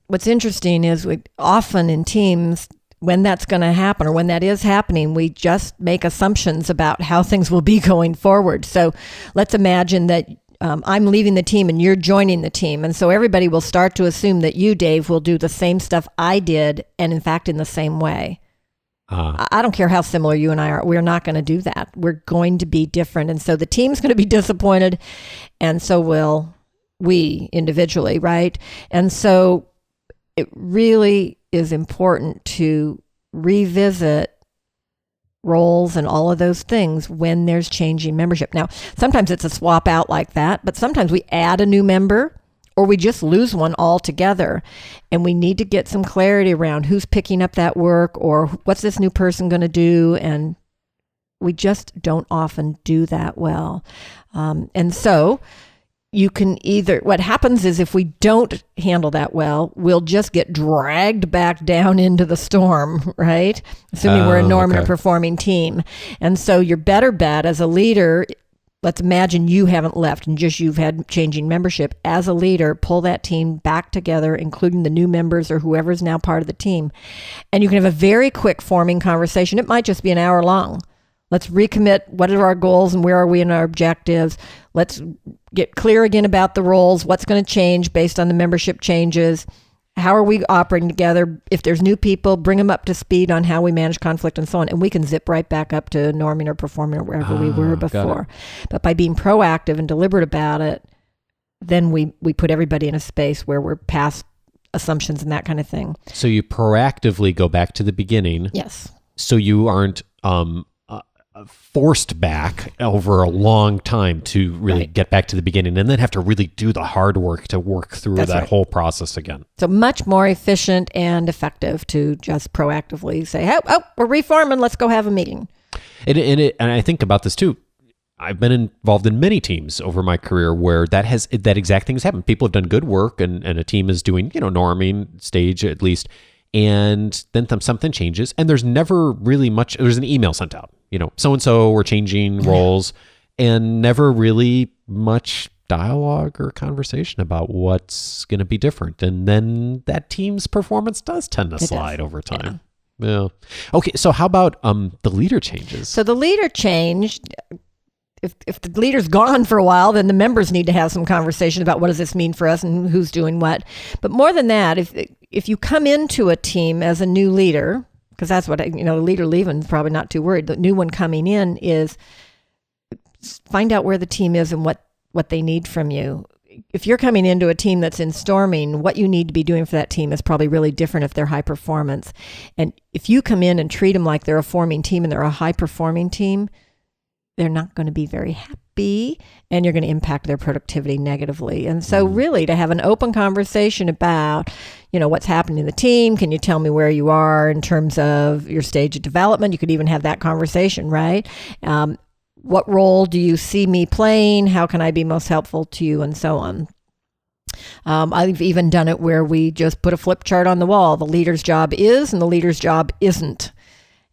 What's interesting is we often in teams, when that's going to happen or when that is happening, we just make assumptions about how things will be going forward. So let's imagine that I'm leaving the team and you're joining the team. And so everybody will start to assume that you, Dave, will do the same stuff I did, and in fact, in the same way. I don't care how similar you and I are. We're not going to do that. We're going to be different. And so the team's going to be disappointed, and so will we individually, right? And so it really is important to revisit roles and all of those things when there's changing membership. Now, sometimes it's a swap out like that, but sometimes we add a new member or we just lose one altogether. And we need to get some clarity around who's picking up that work or what's this new person going to do. And we just don't often do that well. And so you can either, what happens is if we don't handle that well, we'll just get dragged back down into the storm, right? Assuming we're a norm and a performing team. And so your better bet as a leader, let's imagine you haven't left and just you've had changing membership. As a leader, pull that team back together, including the new members or whoever's now part of the team. And you can have a very quick forming conversation. It might just be an hour long. Let's recommit. What are our goals and where are we in our objectives? Let's get clear again about the roles. What's going to change based on the membership changes? How are we operating together? If there's new people, bring them up to speed on how we manage conflict and so on. And we can zip right back up to norming or performing or wherever we were before. But by being proactive and deliberate about it, then we put everybody in a space where we're past assumptions and that kind of thing. So you proactively go back to the beginning. Yes. So you aren't forced back over a long time to really get back to the beginning and then have to really do the hard work to work through that whole process again. So much more efficient and effective to just proactively say, oh, we're reforming, let's go have a meeting. And I think about this too. I've been involved in many teams over my career where that exact thing has happened. People have done good work and a team is doing, norming stage at least. And then something changes and there's never really much, there's an email sent out, so-and-so, we're changing roles and never really much dialogue or conversation about what's going to be different. And then that team's performance does tend to slide over time. Yeah. Okay. So how about the leader changes? So the leader changed. If the leader's gone for a while, then the members need to have some conversation about what does this mean for us and who's doing what. But more than that, if you come into a team as a new leader, because that's what, the leader leaving is probably not too worried. The new one coming in is find out where the team is and what they need from you. If you're coming into a team that's in storming, what you need to be doing for that team is probably really different if they're high performance. And if you come in and treat them like they're a forming team and they're a high performing team, they're not going to be very happy and you're going to impact their productivity negatively. And so really to have an open conversation about, what's happening in the team. Can you tell me where you are in terms of your stage of development? You could even have that conversation, right? What role do you see me playing? How can I be most helpful to you? And so on. I've even done it where we just put a flip chart on the wall. The leader's job is and the leader's job isn't.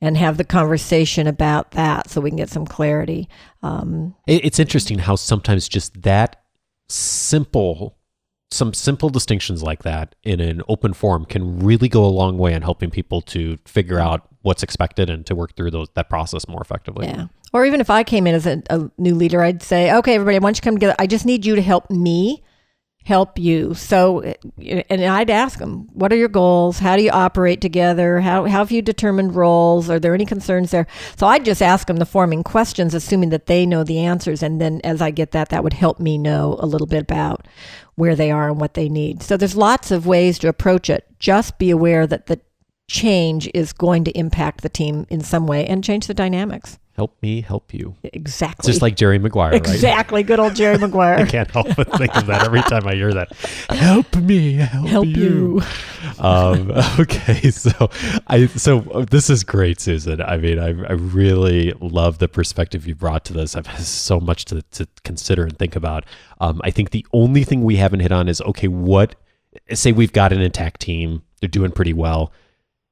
And have the conversation about that so we can get some clarity. It's interesting how sometimes just that some simple distinctions like that in an open forum can really go a long way in helping people to figure out what's expected and to work through that process more effectively. Yeah. Or even if I came in as a new leader, I'd say, okay, everybody, I want you to come together. I just need you to help me help you. So, and I'd ask them, what are your goals? How do you operate together? How have you determined roles? Are there any concerns there? So I'd just ask them the forming questions, assuming that they know the answers. And then as I get that would help me know a little bit about where they are and what they need. So there's lots of ways to approach it. Just be aware that the change is going to impact the team in some way and change the dynamics. Help me help you. Exactly. It's just like Jerry Maguire, right? Exactly. Good old Jerry Maguire. I can't help but think of that every time I hear that. Help me help you. Okay. So this is great, Susan. I mean, I really love the perspective you brought to this. I've had so much to consider and think about. I think the only thing we haven't hit on is, okay, say we've got an intact team. They're doing pretty well.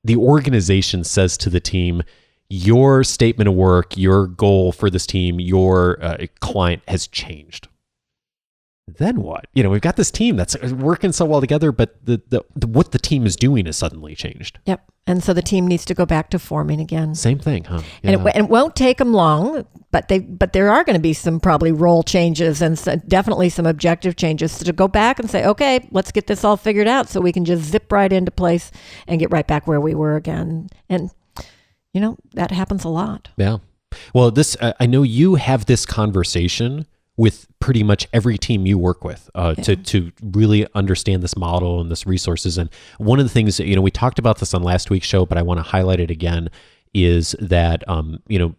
The organization says to the team, your statement of work, your goal for this team, your client has changed. Then what? We've got this team that's working so well together, but what the team is doing is suddenly changed. Yep. And so the team needs to go back to forming again. Same thing, huh? Yeah. And it won't take them long, but there are going to be some probably role changes and definitely some objective changes. So to go back and say, okay, let's get this all figured out so we can just zip right into place and get right back where we were again. And that happens a lot. Yeah. Well, I know you have this conversation with pretty much every team you work with to really understand this model and this resources. And one of the things, we talked about this on last week's show, but I want to highlight it again, is that,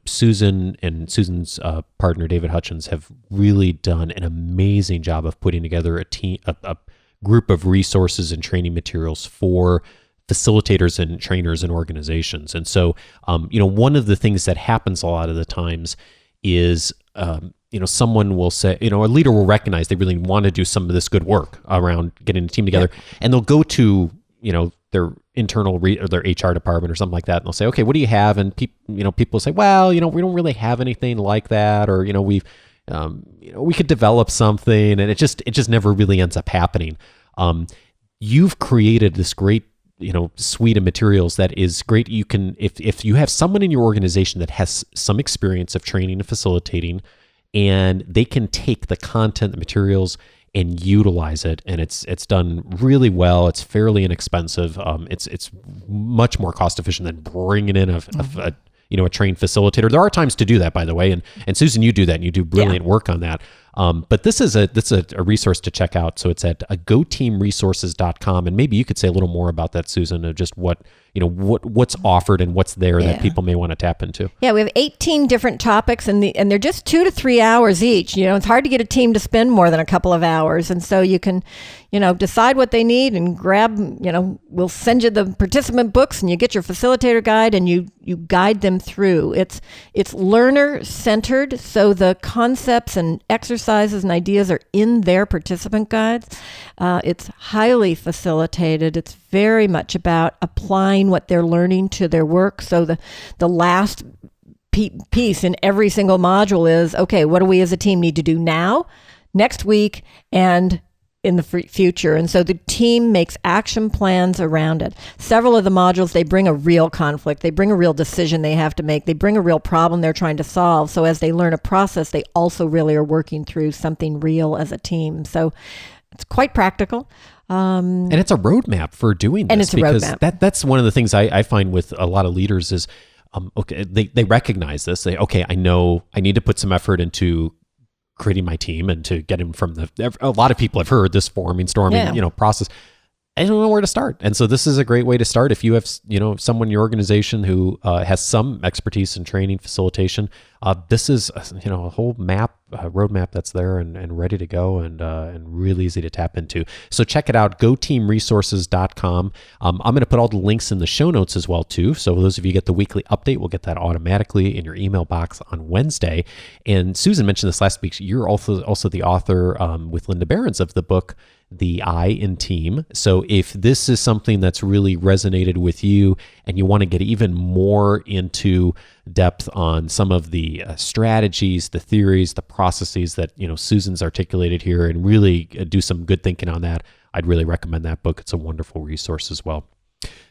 Susan and Susan's partner, David Hutchens, have really done an amazing job of putting together a group of resources and training materials for facilitators and trainers and organizations. And so, one of the things that happens a lot of the times is someone will say, a leader will recognize they really want to do some of this good work around getting a team together, and they'll go to, their internal or their HR department or something like that, and they'll say, okay, what do you have? And people say, well, we don't really have anything like that, or we could develop something, and it just never really ends up happening. You've created this great suite of materials that is great. You can, if you have someone in your organization that has some experience of training and facilitating, and they can take the content, the materials, and utilize it, and it's done really well. It's fairly inexpensive. It's much more cost efficient than bringing in a trained facilitator. There are times to do that, by the way, and Susan, you do that, and you do brilliant work on that. But this is a resource to check out. So it's at goteamresources.com, and maybe you could say a little more about that, Susan, of just what's offered and what's there that people may want to tap into. Yeah, we have 18 different topics, and they're just 2 to 3 hours each. It's hard to get a team to spend more than a couple of hours, and so you can, decide what they need and grab. We'll send you the participant books, and you get your facilitator guide, and you guide them through. It's learner centered, so the concepts and exercises and ideas are in their participant guides. It's highly facilitated. It's very much about applying what they're learning to their work. So the last piece in every single module is, okay, what do we as a team need to do now, next week, and in the future? And so the team makes action plans around it. Several of the modules, they bring a real conflict. They bring a real decision they have to make. They bring a real problem they're trying to solve. So as they learn a process, they also really are working through something real as a team. So it's quite practical. And it's a roadmap for doing this. And it's a roadmap. That's one of the things I find with a lot of leaders is, okay, they recognize this. I know I need to put some effort into creating my team and to get him from a lot of people have heard this forming, storming, process. I don't know where to start. And so this is a great way to start. If you have, someone in your organization who has some expertise in training, facilitation, this is, a whole roadmap that's there and ready to go and really easy to tap into. So check it out, goteamresources.com. I'm going to put all the links in the show notes as well, too. So those of you get the weekly update, will get that automatically in your email box on Wednesday. And Susan mentioned this last week. You're also the author with Linda Behrens of the book, The I in Team. So if this is something that's really resonated with you and you want to get even more into depth on some of the strategies, the theories, the processes that Susan's articulated here, and really do some good thinking on that, I'd really recommend that book. It's a wonderful resource as well.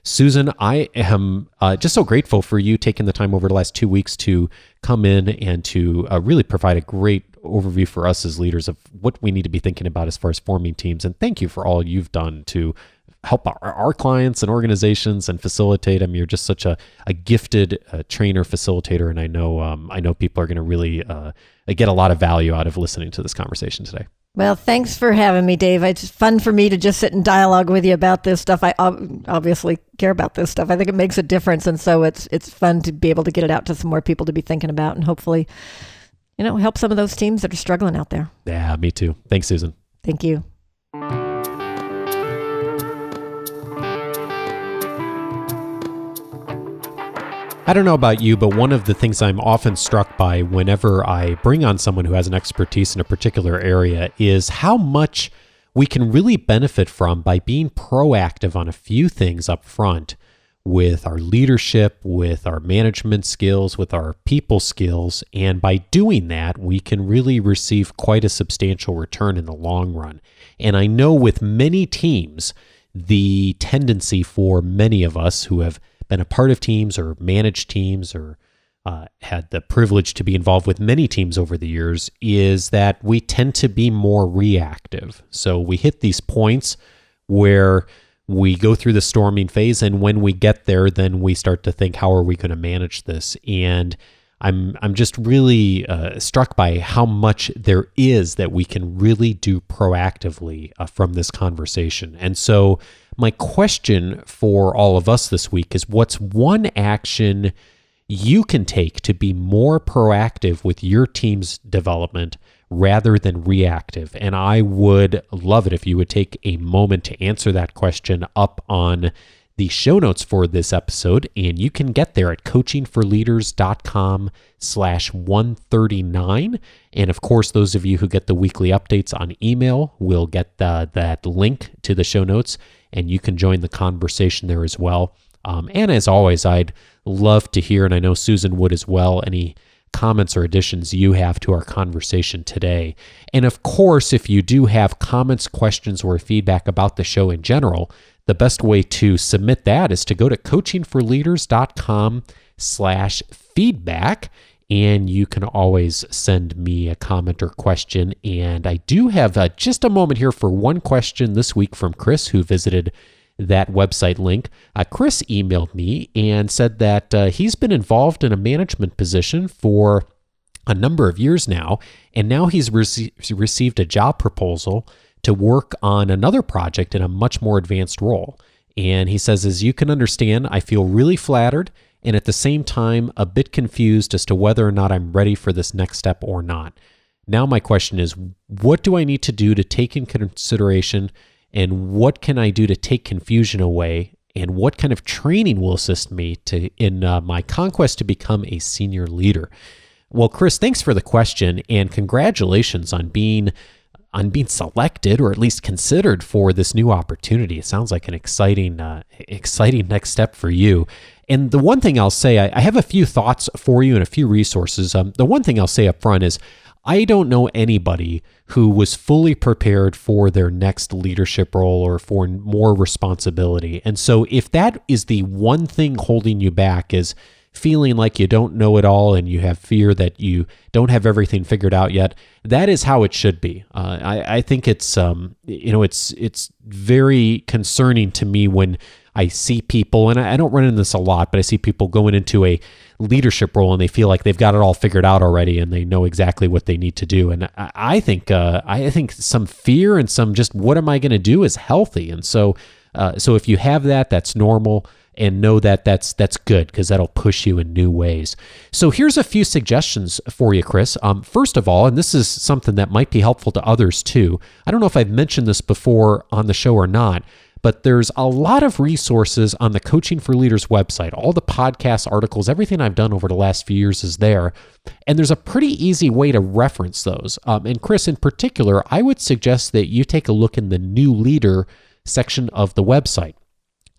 Susan, I am just so grateful for you taking the time over the last 2 weeks to come in and to really provide a great overview for us as leaders of what we need to be thinking about as far as forming teams. And thank you for all you've done to help our clients and organizations and facilitate. I mean, you're just such a gifted trainer, facilitator, and I know people are going to really get a lot of value out of listening to this conversation today. Well, thanks for having me, Dave. It's fun for me to just sit and dialogue with you about this stuff. I obviously care about this stuff. I think it makes a difference, and so it's fun to be able to get it out to some more people to be thinking about, and hopefully, help some of those teams that are struggling out there. Yeah, me too. Thanks, Susan. Thank you. I don't know about you, but one of the things I'm often struck by whenever I bring on someone who has an expertise in a particular area is how much we can really benefit from by being proactive on a few things up front with our leadership, with our management skills, with our people skills. And by doing that, we can really receive quite a substantial return in the long run. And I know with many teams, the tendency for many of us who have been a part of teams or managed teams or had the privilege to be involved with many teams over the years is that we tend to be more reactive. So we hit these points where we go through the storming phase, and when we get there, then we start to think, how are we going to manage this? And I'm just really struck by how much there is that we can really do proactively from this conversation. And so my question for all of us this week is, what's one action you can take to be more proactive with your team's development rather than reactive? And I would love it if you would take a moment to answer that question up on the show notes for this episode, and you can get there at coachingforleaders.com/139. And of course, those of you who get the weekly updates on email will get that link to the show notes, and you can join the conversation there as well. And as always, I'd love to hear, and I know Susan would as well, any comments or additions you have to our conversation today. And of course, if you do have comments, questions, or feedback about the show in general, the best way to submit that is to go to coachingforleaders.com/feedback, and you can always send me a comment or question. And I do have just a moment here for one question this week from Chris, who visited that website link. Chris emailed me and said that he's been involved in a management position for a number of years now, and now he's received a job proposal to work on another project in a much more advanced role. And he says, as you can understand, I feel really flattered and at the same time a bit confused as to whether or not I'm ready for this next step or not. Now my question is, what do I need to do to take in consideration, and what can I do to take confusion away, and what kind of training will assist me in my conquest to become a senior leader? Well, Chris, thanks for the question, and congratulations on being selected, or at least considered, for this new opportunity. It sounds like an exciting next step for you. And the one thing I'll say, I have a few thoughts for you and a few resources. The one thing I'll say up front is I don't know anybody who was fully prepared for their next leadership role or for more responsibility. And so if that is the one thing holding you back, is feeling like you don't know it all and you have fear that you don't have everything figured out yet, that is how it should be. I think it's very concerning to me when I see people, and I don't run into this a lot, but I see people going into a leadership role and they feel like they've got it all figured out already and they know exactly what they need to do. And I think some fear and some just what am I going to do is healthy. And so if you have that, that's normal. And know that that's good, because that'll push you in new ways. So here's a few suggestions for you, Chris. First of all, and this is something that might be helpful to others too. I don't know if I've mentioned this before on the show or not, but there's a lot of resources on the Coaching for Leaders website. All the podcasts, articles, everything I've done over the last few years is there. And there's a pretty easy way to reference those. And Chris, in particular, I would suggest that you take a look in the New Leader section of the website.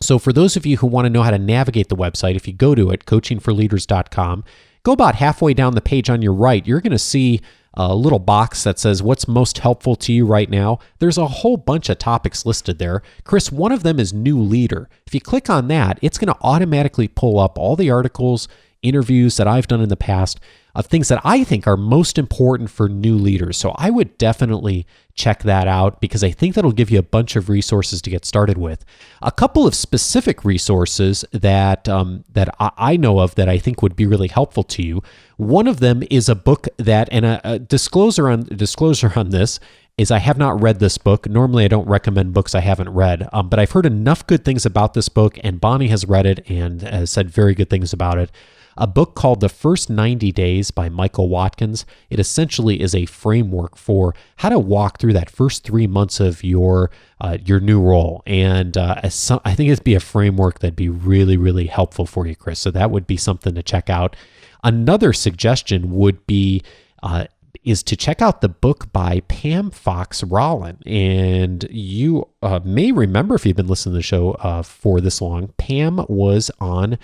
So for those of you who want to know how to navigate the website, if you go to it, coachingforleaders.com, go about halfway down the page on your right, you're going to see a little box that says what's most helpful to you right now. There's a whole bunch of topics listed there. Chris, one of them is New Leader. If you click on that, it's going to automatically pull up all the articles, interviews that I've done in the past of things that I think are most important for new leaders. So I would definitely check that out, because I think that'll give you a bunch of resources to get started with. A couple of specific resources that I know of that I think would be really helpful to you. One of them is a book that, and a disclosure on this is I have not read this book. Normally I don't recommend books I haven't read, but I've heard enough good things about this book, and Bonnie has read it and has said very good things about it. A book called The First 90 Days by Michael Watkins. It essentially is a framework for how to walk through that first 3 months of your new role. And I think it'd be a framework that'd be really, really helpful for you, Chris. So that would be something to check out. Another suggestion would be is to check out the book by Pam Fox-Rollin. And you may remember, if you've been listening to the show for this long, Pam was on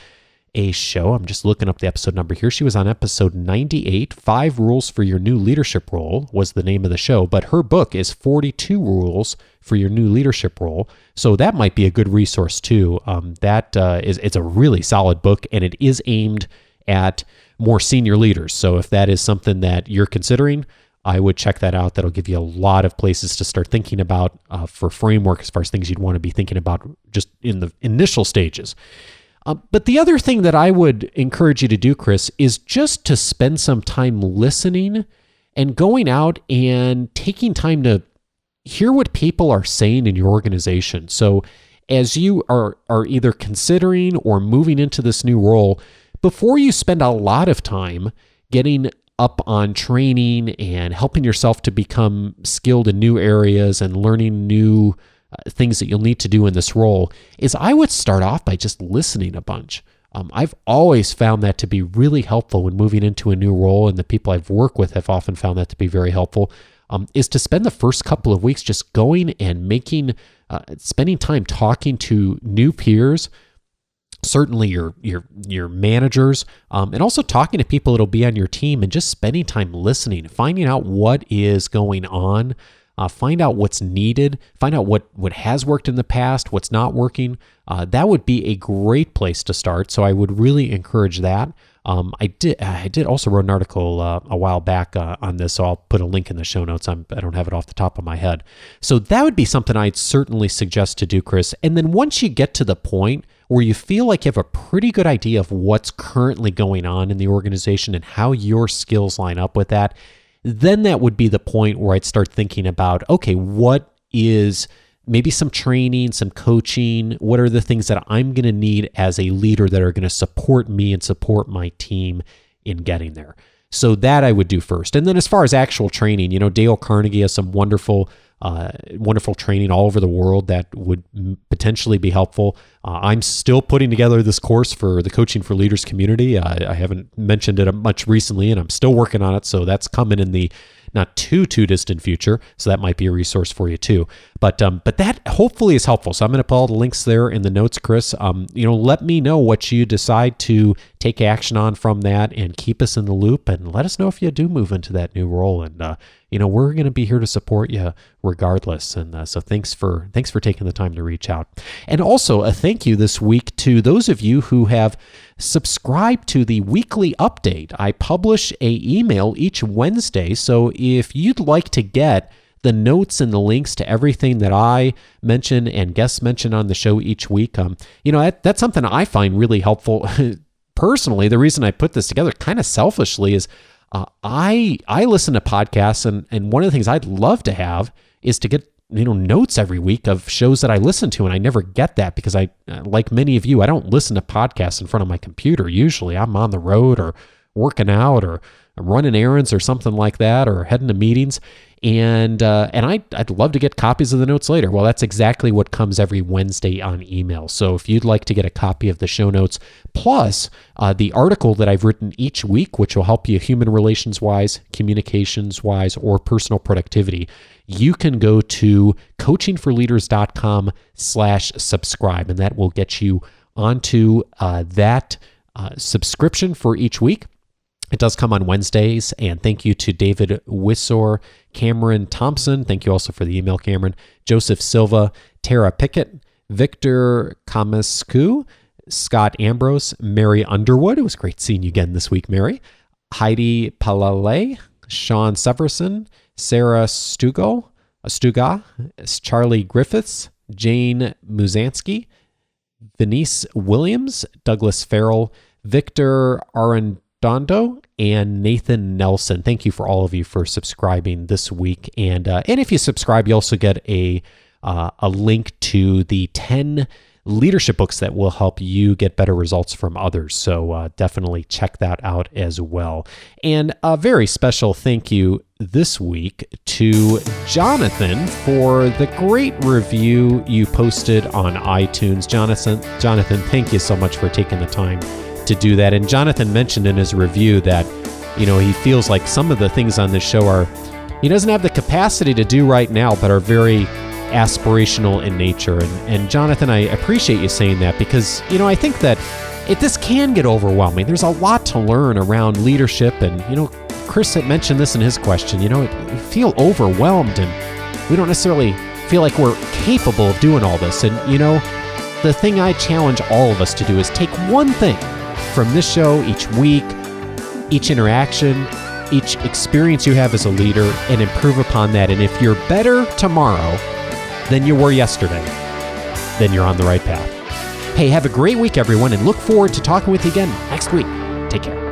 a show. I'm just looking up the episode number here. She was on episode 98. 5 Rules for Your New Leadership Role was the name of the show, but her book is 42 Rules for Your New Leadership Role. So that might be a good resource too. It's a really solid book, and it is aimed at more senior leaders. So if that is something that you're considering, I would check that out. That'll give you a lot of places to start thinking about for framework, as far as things you'd want to be thinking about just in the initial stages. But the other thing that I would encourage you to do, Chris, is just to spend some time listening and going out and taking time to hear what people are saying in your organization. So as you are either considering or moving into this new role, before you spend a lot of time getting up on training and helping yourself to become skilled in new areas and learning new things that you'll need to do in this role is I would start off by just listening a bunch. I've always found that to be really helpful when moving into a new role, and the people I've worked with have often found that to be very helpful, is to spend the first couple of weeks just going and spending time talking to new peers, certainly your managers, and also talking to people that'll be on your team, and just spending time listening, finding out what is going on, find out what's needed, find out what has worked in the past, what's not working. That would be a great place to start. So I would really encourage that. I did also wrote an article a while back on this, so I'll put a link in the show notes. I don't have it off the top of my head. So that would be something I'd certainly suggest to do, Chris. And then once you get to the point where you feel like you have a pretty good idea of what's currently going on in the organization and how your skills line up with that, then that would be the point where I'd start thinking about, okay, what is maybe some training, some coaching? What are the things that I'm going to need as a leader that are going to support me and support my team in getting there? So that I would do first. And then as far as actual training, Dale Carnegie has some wonderful training all over the world that would potentially be helpful. I'm still putting together this course for the Coaching for Leaders community. I haven't mentioned it much recently, and I'm still working on it. So that's coming in the not too distant future. So that might be a resource for you too. But that hopefully is helpful. So I'm going to put all the links there in the notes, Chris. Let me know what you decide to take action on from that, and keep us in the loop, and let us know if you do move into that new role. And we're going to be here to support you regardless. And so thanks for taking the time to reach out. And also a thank you this week to those of you who have subscribed to the weekly update. I publish an email each Wednesday. So if you'd like to get the notes and the links to everything that I mention and guests mention on the show each week, that's something I find really helpful. Personally, the reason I put this together kind of selfishly is I listen to podcasts, and one of the things I'd love to have is to get notes every week of shows that I listen to, and I never get that because I, like many of you, I don't listen to podcasts in front of my computer. Usually I'm on the road or working out or running errands or something like that, or heading to meetings. And I'd love to get copies of the notes later. Well, that's exactly what comes every Wednesday on email. So if you'd like to get a copy of the show notes, plus the article that I've written each week, which will help you human relations-wise, communications-wise, or personal productivity, you can go to coachingforleaders.com/subscribe, and that will get you onto that subscription for each week. It does come on Wednesdays, and thank you to David Wissor, Cameron Thompson. Thank you also for the email, Cameron. Joseph Silva, Tara Pickett, Victor Kamasku, Scott Ambrose, Mary Underwood. It was great seeing you again this week, Mary. Heidi Palale, Sean Severson, Sarah Stuga, Charlie Griffiths, Jane Muzansky, Venice Williams, Douglas Farrell, Victor Arredondo, and Nathan Nelson. Thank you for all of you for subscribing this week. And if you subscribe, you also get a link to the 10 leadership books that will help you get better results from others. So definitely check that out as well. And a very special thank you this week to Jonathan for the great review you posted on iTunes. Jonathan, thank you so much for taking the time to do that. And Jonathan mentioned in his review that, he feels like some of the things on this show he doesn't have the capacity to do right now, but are very aspirational in nature. And Jonathan, I appreciate you saying that, because, I think that this can get overwhelming. There's a lot to learn around leadership. And, Chris had mentioned this in his question, we feel overwhelmed and we don't necessarily feel like we're capable of doing all this. And, the thing I challenge all of us to do is take one thing from this show each week, each interaction, each experience you have as a leader, and improve upon that. And if you're better tomorrow than you were yesterday, then you're on the right path. Hey, have a great week, everyone, and look forward to talking with you again next week. Take care.